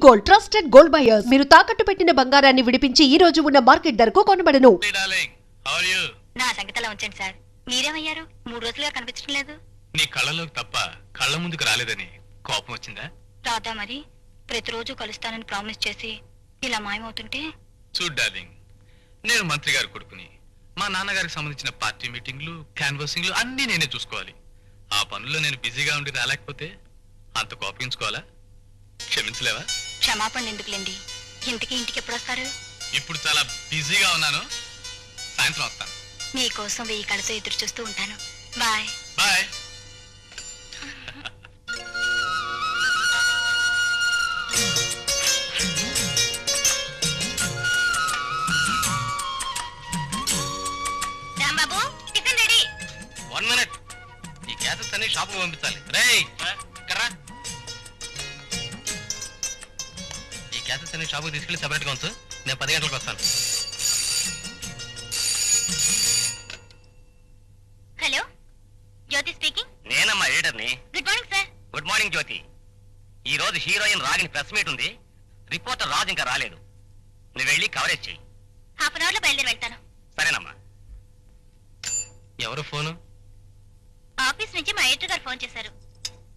Gold trusted gold buyers. మీరు తాకట్టు పెట్టిన బంగారాన్ని విడిపించి ఈ రోజు ఉన్న మార్కెట్ ధరకు కొనబడను. నా సంగతిలా ఉంచండి సార్. మీరేమయ్యారు? 3 రోజులుగా కనిపించడం లేదు. నీ కళ్ళలోకి తప్ప కళ్ళ ముందుకు రాలేదని కోపం వచ్చిందా? రాదా మరి? ప్రతిరోజు కలుస్తానని ప్రామిస్ చేసి ఇలా మాయమవుతుంటే. చూడు డార్లింగ్, నేను మంత్రి గారి కొడుకుని. మా నాన్నగారికి సంబంధించిన పార్టీ మీటింగ్లు, క్యాన్వాసింగ్లు అన్నీ నేనే చూసుకోవాలి. ఆ పనుల్లో నేను బిజీగా ఉండి రాలేకపోతే అంత కోపగించుకోవాలా? క్షమించలేవా? క్షమాపణ ఎందుకులేండి. ఇంటికి ఎప్పుడు వస్తారు? ఇప్పుడు చాలా బిజీగా ఉన్నాను, సాయంత్రం వస్తాను. మీకోసం 1000 కళ్ళతో ఎదురు చూస్తూ ఉంటాను. Bye bye. Rambabu, tiffin ready. 1 minute. ఈ గ్యాసెస్ అన్ని షాపుకు పంపించాలి. రేయ్ కర్రా, ఈ గ్యాసెస్ అన్ని షాపుకు తీసుకెళ్లి సెపరేట్ గా ఉంచు. నేను 10 గంటలకు వస్తాను. Hello, Jyoti speaking. నేనమ్మా ఎడిటర్ని. Good morning sir. Good morning Jyoti. ఈ రోజు హీరోయిన్ రాగిని ప్రెస్ మీట్ ఉంది. రిపోర్టర్ రాజు ఇంకా రాలేదు. నువ్వు వెళ్ళి కవరేజ్ చెయ్యి. హాఫ్ అన్ అవర్ లో బయలుదేరి వెళ్తాను. సరేనమ్మా. ఎవరు ఫోను? ఆఫీస్ నుంచి మా ఎడిటర్ గారు ఫోన్ చేశారు.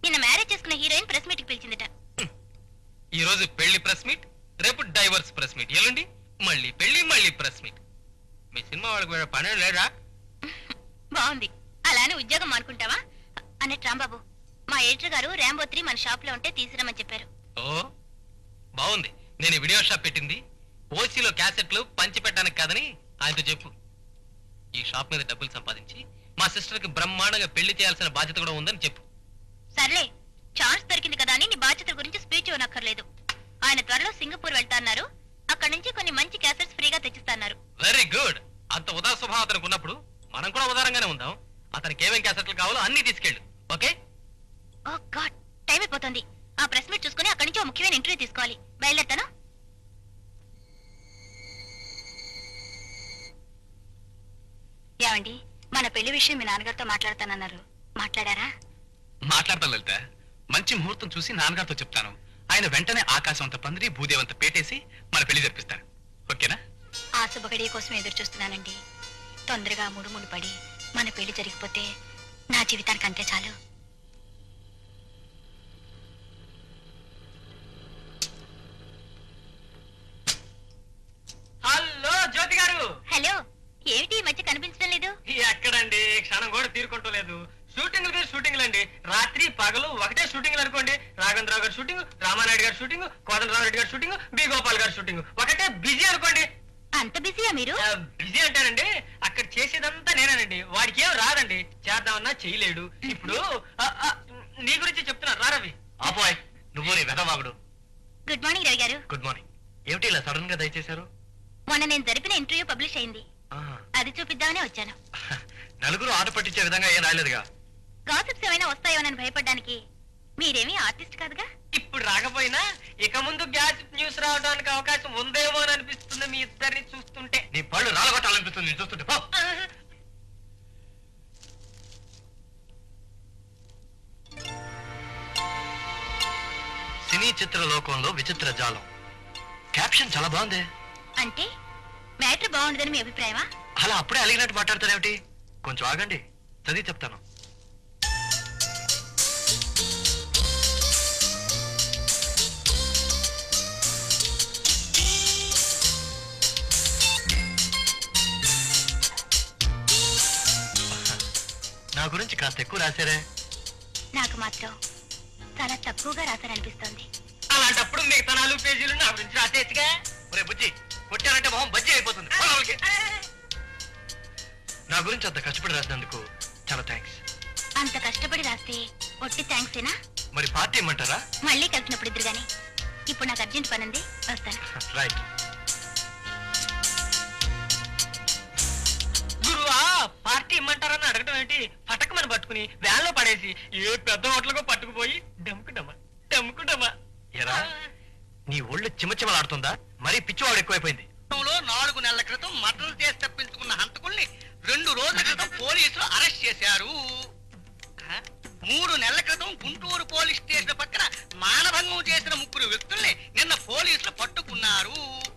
నిన్న మ్యారేజ్ చేసుకున్న హీరోయిన్ ప్రెస్ మీట్ కి పిలిచిందట. ఈ రోజు పెళ్లి ప్రెస్ మీట్, రేపు డైవర్స్ ప్రెస్ మీట్, ఎల్లుండి మళ్ళీ పెళ్లి, మళ్ళీ ప్రెస్ మీట్. మీ సినిమా వాళ్ళకి వేరే పని లేదా? బాగుంది. అలానే ఉద్యోగం మానుకుంటావా అన్నట్టు రాంబాబు, మా ఎడిటర్ గారు ర్యాంబో 3 మన షాప్ లో ఉంటే తీసుకురమ్మని చెప్పారు. ఓ బాగుంది. నేను వీడియో షాప్ పెట్టింది ఓసీలో క్యాసెట్లు పంచి పెట్టడానికి కాదని ఆయనతో చెప్పు. ఈ షాప్ మీద డబ్బులు సంపాదించి మా సిస్టర్ కి బ్రహ్మాండంగా పెళ్లి చేయాల్సిన బాధ్యత కూడా ఉందని చెప్పు. సర్లే, ఛాన్స్ దొరికింది కదా అని నీ బాధ్యతల గురించి స్పీచ్ ఇవ్వనక్కర్లేదు. ఆయన త్వరలో సింగపూర్ వెళ్తాన్నారు. అక్కడ నుంచి కొన్ని మంచి క్యాసెట్స్ ఫ్రీగా తెచ్చిస్తున్నారు. Very good. అంత ఉదార స్వభావం అతనికి ఉన్నప్పుడు మనం కూడా ఉదారంగానే ఉందాం. అతనికి ఏమేం క్యాసెట్లు కావాలో అన్ని తీసుకెళ్ళు. ఓకే? ఓ గాడ్, టైం అయిపోతుంది. ఆ ప్రెస్ మీట్ చూసుకుని అక్కడి నుంచి ఓ ముఖ్యమైన ఇంటర్వ్యూ తీసుకోవాలి. బయలుదేరుతాను. ఏమండి, మన పెళ్లి విషయం మీ నాన్నగారితో మాట్లాడతానన్నారు. మాట్లాడారా? మాట్లాడతాను లలిత. మంచి ముహూర్తం చూసి నాన్నగారితో చెప్తాను. ఆయన వెంటనే ఆకాశం అంత పందిరి, భూదేవంత పేటేసి మన పెళ్లి జరిపిస్తాడు. ఓకేనా? ఆ శుభగడియ కోసం ఎదురు చూస్తున్నానండి. తొందరగా ముడుముడు పడి మన పెళ్లి జరిగిపోతే నా జీవితానికి అంతే చాలు. హలో జ్యోతి గారు. హలో, ఏమిటి ఈ మధ్య కనిపించడం లేదు? ఎక్కడండి, క్షణం కూడా తీరుకుంటలేదు. షూటింగ్లు అండి. రాత్రి పగలు ఒకటే షూటింగ్లు అనుకోండి. రాఘవేంద్రరావు గారి షూటింగ్, రామానాయుడు గారి షూటింగ్, కోదండరావు రెడ్డి గారి షూటింగ్, బి గోపాల్ గారి షూటింగ్. ఒకటే బిజీ అనుకోండి. అంత బిజీయా మీరు? బిజీ అంటానండి, అక్కడ చేసేదంతా నేనేనండి. వాడికి ఏం రాదండి, చేద్దామన్నా చేయలేడు. ఇప్పుడు నీ గురించి చెప్తున్నా, రా రవి. ఆపోయ్, నువ్వు నీ వెదవాగుడు. గుడ్ మార్నింగ్ రవి గారు. Good morning. ఏమిటి ఇలా సడన్ గా దయచేశారు? మొన్న నేను జరిపిన ఇంటర్వ్యూ పబ్లిష్ అయింది. అది చూపిద్దామనే వచ్చాను. నలుగురు ఆట పట్టించే విధంగా ఏం రాలేదుగా. గాసిప్స్ ఏమైనా వస్తాయోనని భయపడ్డానికి. మీరేమీ ఆర్టిస్ట్ కాదుగా. ఇప్పుడు రాకపోయినా ఇక ముందు గ్యాస్ న్యూస్ రావడానికి అవకాశం ఉందేమో అని అనిపిస్తుంది మీ ఇద్దరిని చూస్తుంటే. నీ పళ్ళు రాలగొట్టాలనిపిస్తుంది నేను చూస్తుంటే. పో. సినీ చిత్ర లోకంలో విచిత్ర జాలం. క్యాప్షన్ చాలా బాగుంది. అంటే మ్యాటర్ బాగుండదని మీ అభిప్రాయమా? అలా అప్పుడే అలిగినట్టు మాట్లాడతారేమిటి? కొంచెం ఆగండి, చదివి చెప్తాను. నా గురించి కాస్త ఎక్కువ రాశారే. నాకు మాత్రం చాలా తక్కువగా రాశారనిపిస్తోంది. అలాంటప్పుడు మిగతా 4 పేజీలు నా గురించి రాసేచ్చుగా. ఒరే బుజ్జి, కొట్టానంటే మొహం బజ్జీ అయిపోతుంది. పో లోపలికి. నా గురించి అంత కష్టపడి రాసినందుకు చాలా థ్యాంక్స్. అంత కష్టపడి రాస్తే ఒట్టి థ్యాంక్సేనా? మరి పార్టీ ఇమ్మంటారా? మళ్ళీ కలిసినప్పుడు ఇద్దరు గాని. ఇప్పుడు నాకు అర్జెంట్ పని ఉంది, వస్తాను. రైట్. గురువా, పార్టీ ఇమ్మంటారని అడగడం ఏంటి? పటకమని పట్టుకుని వ్యాన్ లో పడేసి ఏ పెద్ద హోటల్కో పట్టుకుపోయి డమ్ముకుంటామా. ఎరా, నీ ఒళ్ళు చిమచిమలాడుతుందా? మరీ పిచ్చివాడు ఎక్కువైపోయింది. 4 నెలల క్రితం మర్డర్ చేసి తప్పించుకున్న హంతకుల్ని 2 రోజుల క్రితం పోలీసులు అరెస్ట్ చేశారు. 3 నెలల క్రితం గుంటూరు పోలీస్ స్టేషన్ పక్కన మానభంగం చేసిన 3 వ్యక్తుల్ని నిన్న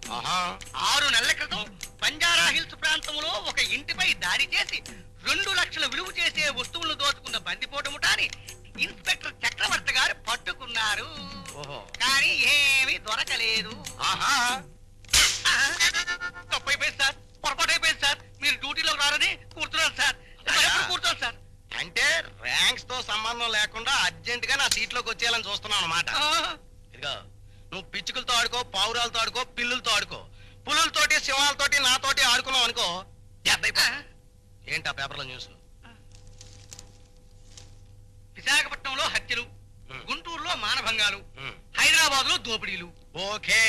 6 నెలల క్రితం బంజారా హిల్స్ ప్రాంతంలో ఒక ఇంటిపై దాడి చేసి 2 లక్షల విలువ చేసే వస్తువులను దోచుకున్న బందిపోటు ముఠాని ఇన్స్పెక్టర్ చక్రవర్తి గారు పట్టుకున్నారు. కానీ ఏమీ దొరకలేదు. తప్పైపోయింది సార్, పొరపాటు అయిపోయింది సార్. మీరు డ్యూటీలో రారని కూర్చున్నాను సార్. కూర్చోండి సార్. అంటే ర్యాంక్స్ తో సంబంధం లేకుండా అర్జెంట్ గా నా సీట్లోకి వచ్చేయాలని చూస్తున్నావు అన్నమాట. ఇదిగో నువ్వు పిచ్చుకలతో ఆడుకో, పావురాలతో ఆడుకో, పిల్లులతో ఆడుకో, పులులతోటి సింహాలతోటి నాతోటి ఆడుకున్నావు అనుకో, ఏంటి ఆ పేపర్లో న్యూస్? విశాఖపట్నంలో హత్యలు, గుంటూరులో మానభంగాలు, హైదరాబాద్ లో దోపిడీలు. ఓకే,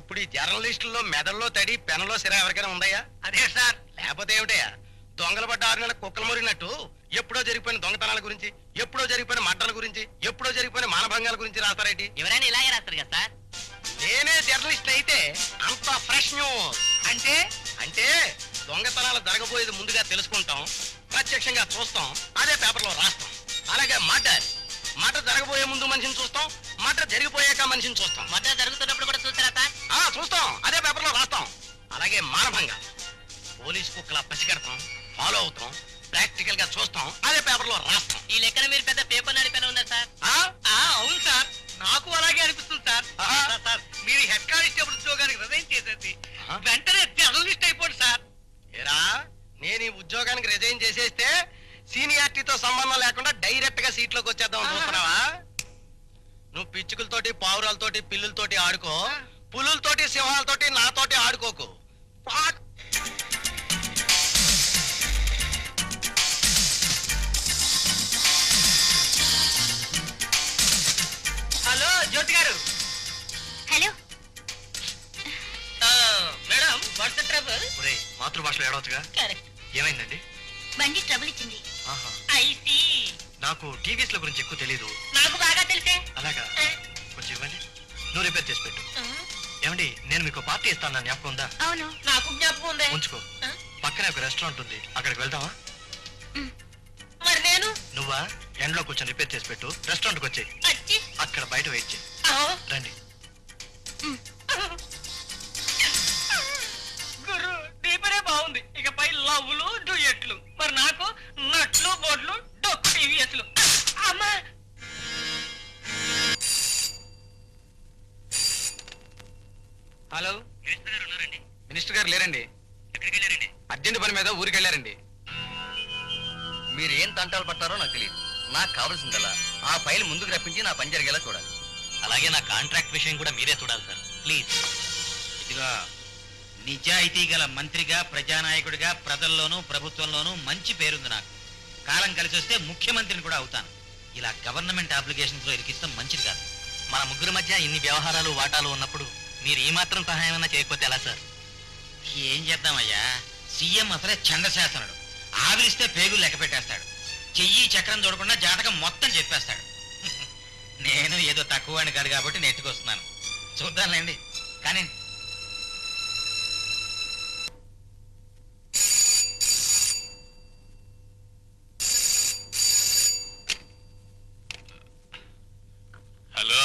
ఇప్పుడు ఈ జర్నలిస్టుల్లో మెదడులో తడి పెనలో సిరా ఎవరికైనా ఉందయ్యా? అదే సార్. లేకపోతే ఏమిటయ్యా, దొంగలు పడ్డ 6 నెలల కుక్కలు మురిగినట్టు ఎప్పుడో జరిగిపోయిన దొంగతనాల గురించి, ఎప్పుడో జరిగిపోయిన మడ్డల గురించి, ఎప్పుడో జరిగిపోయిన మానభంగాల గురించి రాస్తారేంటి? ఎవరైనా ఇలాగే రాస్తారు కదా సార్. నేనే జర్నలిస్ట్ అయితే అంత ఫ్రెష్ న్యూస్. అంటే అంటే దొంగతనాలు జరగబోయేది ముందుగా తెలుసుకుంటాం, ప్రత్యక్షంగా చూస్తాం, అదే పేపర్లో రాస్తాం. అలాగే మర్డర్ జరగబోయే ముందు మనిషిని చూస్తాం, మర్డర్ జరిగిపోయాక మనిషిని చూస్తాం. మధ్య జరుగుతున్నప్పుడు కూడా చూస్తారా సార్? చూస్తాం, అదే పేపర్లో రాస్తాం. అలాగే మానభంగా పోలీస్ కుక్కలా పసిగడతాం, ఫాలో అవుతాం, ప్రాక్టికల్ గా చూస్తాం, అదే పేపర్లో రాస్తాం. ఈ లెక్కన మీరు పెద్ద పేపర్ నడిపేనా ఉన్నారు సార్? అవును సార్, నాకు అలాగే అనిపిస్తుంది సార్. సార్ మీరు హెడ్ కానిస్టేబుల్ ఉద్యోగానికి రిజైన్ చేసేది వెంటనే జర్నలిస్ట్ అయిపోండి సార్. ఏరా, నేను ఈ ఉద్యోగానికి రిజైన్ చేసేస్తే సీనియారిటీతో సంబంధం లేకుండా డైరెక్ట్ గా సీట్లోకి వచ్చేద్దాం చూస్తున్నావా? నువ్వు పిచ్చుకలతోటి, పావురాలతోటి, పిల్లులతోటి ఆడుకో, పులులతోటి, సింహాలతోటి నాతోటి ఆడుకోకు. హలో జ్యోతి గారు. Hello, madam what's the trouble? మాతృభాషలో ఏడవచ్చుగా. కరెక్ట్. ఏమైందండి? బండి ట్రబుల్ ఇచ్చింది. I see. నాకు టీవీస్ గురించి ఎక్కువ తెలీదు. నాకు బాగా తెలిసే. అలాగా, కొంచెం ఇవ్వండి, నువ్వు రిపేర్ చేసి పెట్టు. ఏమండి, నేను మీకు పార్టీ ఇస్తాను, నా జ్ఞాపకం ఉందా? అవును, నాకు జ్ఞాపకం ఉంది. ఉంచుకో. పక్కనే ఒక రెస్టారెంట్ ఉంది, అక్కడికి వెళ్దామా? మరి నేను నువ్వా ఎండ్లో కూర్చొని రిపేర్ చేసి పెట్టు, రెస్టారెంట్కి వచ్చేయి, వచ్చి అక్కడ బయట వెయిట్ చేయి. రండి. గురు దీపరే బాగుంది. ఇకపై లవ్లు డ్యూయెట్లు. మరి నాకు నట్లు బోట్లు డొక్కు టీవీఎస్లు. అమ్మా హలో, మినిస్టర్ గారు లేరండి. అర్జెంట్ పని మీద ఊరికి వెళ్ళారండి. మీరు ఏం తంటాలు పట్టారో నాకు తెలియదు. నాకు కావాల్సిందల్లా ఆ ఫైల్ ముందుకు రప్పించి నా పని జరిగేలా చూడాలి. అలాగే నా కాంట్రాక్ట్ విషయం కూడా మీరే చూడాలి సార్, ప్లీజ్. ఇదిగా నిజాయితీ గల మంత్రిగా, ప్రజానాయకుడిగా ప్రజల్లోనూ ప్రభుత్వంలోనూ మంచి పేరుంది నాకు. కాలం కలిసి వస్తే ముఖ్యమంత్రిని కూడా అవుతాను. ఇలా గవర్నమెంట్ అప్లికేషన్స్ లో ఇరికిస్తాం మంచిది కాదు. మన ముగ్గురు మధ్య ఇన్ని వ్యవహారాలు వాటాలు ఉన్నప్పుడు మీరు ఈ మాత్రం సహాయం అన్నా చేయకపోతే ఎలా సార్? ఏం చేద్దామయ్యా, సీఎం అసలే చండశాసనుడు. ఆవిరిస్తే పేగులు లెక్క పెట్టేస్తాడు. చెయ్యి చక్రం చూడకుండా జాతకం మొత్తం చెప్పేస్తాడు. నేను ఏదో తక్కువ అని కాదు కాబట్టి నెట్టుకొస్తున్నాను. చూద్దాంలేండి. కానీ హలో,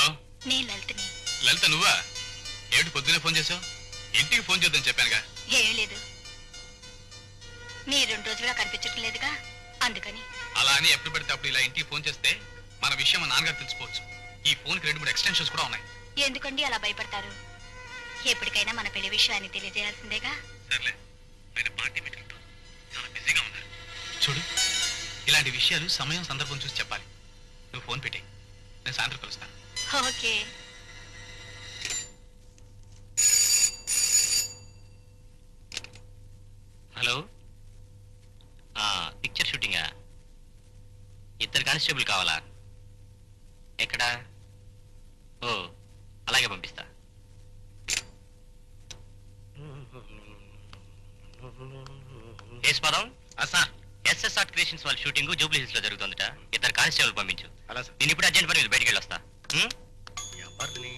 నేను లలితని. లలిత నువ్వా? ఏమిటి పొద్దునే ఫోన్ చేసావు? ఇంటికి ఫోన్ చేద్దాం చెప్పానుగా. ఏం లేదు, మీరు 2 రోజులుగా కనిపించడం లేదుగా, అందుకని. అలా అని ఎప్పుడు పడితే అప్పుడు ఇలా ఇంటికి ఫోన్ చేస్తే మన విషయం మా నాన్నగారు తెలిసిపోవచ్చు. ఈ ఫోన్కి 2-3 ఎక్స్టెన్షన్స్ కూడా ఉన్నాయి. ఎందుకండి అలా భయపడతారు? ఎప్పటికైనా మన పెళ్లి విషయాన్ని తెలియజేయాల్సిందేగా. సర్లే, ఆయన పార్టీ మీటింగ్తో చాలా బిజీగా ఉన్నారు. చూడు, ఇలాంటి విషయాలు సమయం సందర్భం చూసి చెప్పాలి. నువ్వు ఫోన్ పెట్టే, నేను సాయంత్రం కలుస్తాను. ఓకే. హలో, పిక్చర్ షూటింగా? 2 కానిస్టేబుల్ కావాలా? ఎక్కడా? ఓ, అలాగే పంపిస్తా. పదం సార్, ఎస్ఎస్ఆర్ క్రియేషన్స్ వాళ్ళ షూటింగ్ జూబ్లీ హిల్స్ లో జరుగుతుందట. 2 కానిస్టేబుల్ పంపించు. అలా సార్. నేను ఇప్పుడు అర్జెంట్ పని బయటికి వెళ్ళొస్తా. ఎవరిని?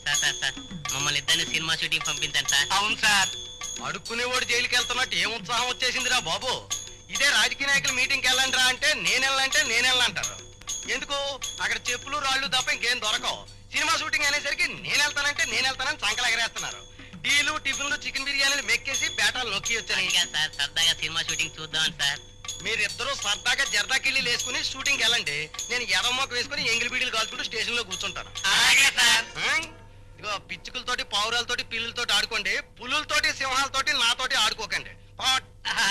సార్ మమ్మల్ని ఇద్దరిని సినిమా షూటింగ్ పంపించండి సార్. అవును సార్, అడుక్కునేవాడు జైలుకి వెళ్తున్నట్టు ఏం ఉత్సాహం వచ్చేసిందిరా బాబు. ఇదే రాజకీయ నాయకుల మీటింగ్కి వెళ్ళండి రా అంటే నేను వెళ్ళంటారు. ఎందుకు? అక్కడ చెప్పులు రాళ్ళు తప్ప ఇంకేం దొరకవు. సినిమా షూటింగ్ అనేసరికి నేను వెళ్తానని సంకలు ఎగరేస్తున్నారు. టీలు టిఫిన్లు చికెన్ బిర్యానీలు మెక్కేసి బేటాలు నొక్కి వచ్చాయి. సార్ సరదాగా సినిమా షూటింగ్ చూద్దాం సార్. మీరిద్దరూ సరదాగా జర్దాకిళ్ళి వేసుకుని షూటింగ్ వెళ్ళండి. నేను ఎర్రమోక వేసుకుని ఎంగిలి బీడీలు కాల్చుకుంటూ స్టేషన్ లో కూర్చుంటాను. అలాగే సార్. ఇగో పిచ్చుకలతోటి పావురాలతోటి పిల్లులతోటి ఆడుకోండి, పులులతోటి సింహాలతోటి నాతోటి ఆడుకోకండి.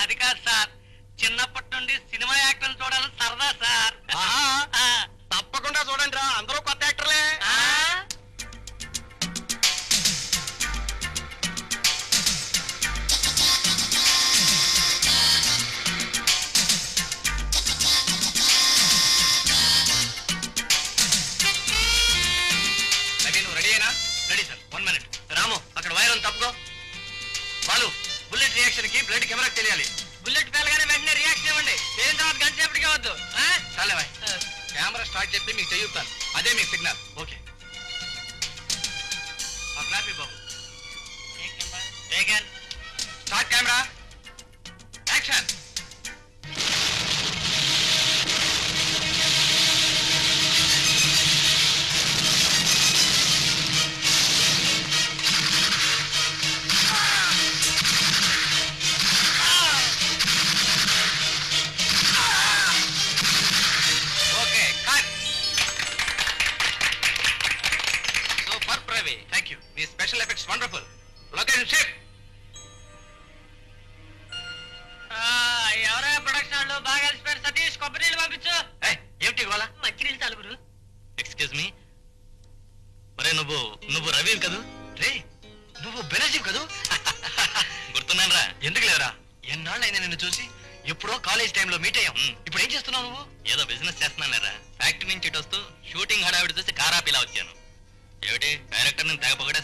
అది కాదు సార్, చిన్నప్పటి నుండి సినిమా యాక్టర్లు చూడాలని సరదా సార్. తప్పకుండా చూడండి రా, అందరూ కొత్త యాక్టర్లే. రెడీ అయినా? Ready sir. 1 minute. రాము అక్కడ వైర్ ఉంది, తప్పుకో. వాళ్ళు బుల్లెట్ రియాక్షన్ కి బ్లడ్ కెమెరాకి తెలియాలి. బుల్లెట్ పేలగానే వెంటనే రియాక్షన్ ఇవ్వండి. ఏం తర్వాత గంట సేపటికే వద్దు. చాలే బాయ్, కెమెరా స్టార్ట్ చేస్తే మీకు చెయ్యుతాను. అదే మీకు సిగ్నల్. ఓకే బాబు. Start camera, action. Okay cut. Super ప్రవీ, థ్యాంక్ యూ. మీ special effects wonderful. Location shift. ఎవరైనా ప్రొడక్షన్ వాళ్ళు బాగా కలిసిపోయారు. సతీష్ కొబ్బరి నీళ్ళు పంపించు. ఏమిటి ఇవాళ? మంచినీళ్ళు తలుగురు. ఎక్స్క్యూజ్ మీ, మరే నువ్వు రవి కదూ? రే నువ్వు బెనర్జీ కదూ? గుర్తున్నాను రా. ఎందుకు లేరా, ఎన్నాళ్ళైనా నిన్ను చూసి. ఎప్పుడో కాలేజ్ టైంలో మీట్ అయ్యాం. ఇప్పుడు ఏం చేస్తున్నావు నువ్వు? ఏదో బిజినెస్ చేస్తున్నాను రా. ఫ్యాక్టరీ నుంచి ఇటు వస్తూ షూటింగ్ హడావిడి చూసి కారాపిలా వచ్చాను. ఏమిటి డైరెక్టర్ నేను తెగపొగడా?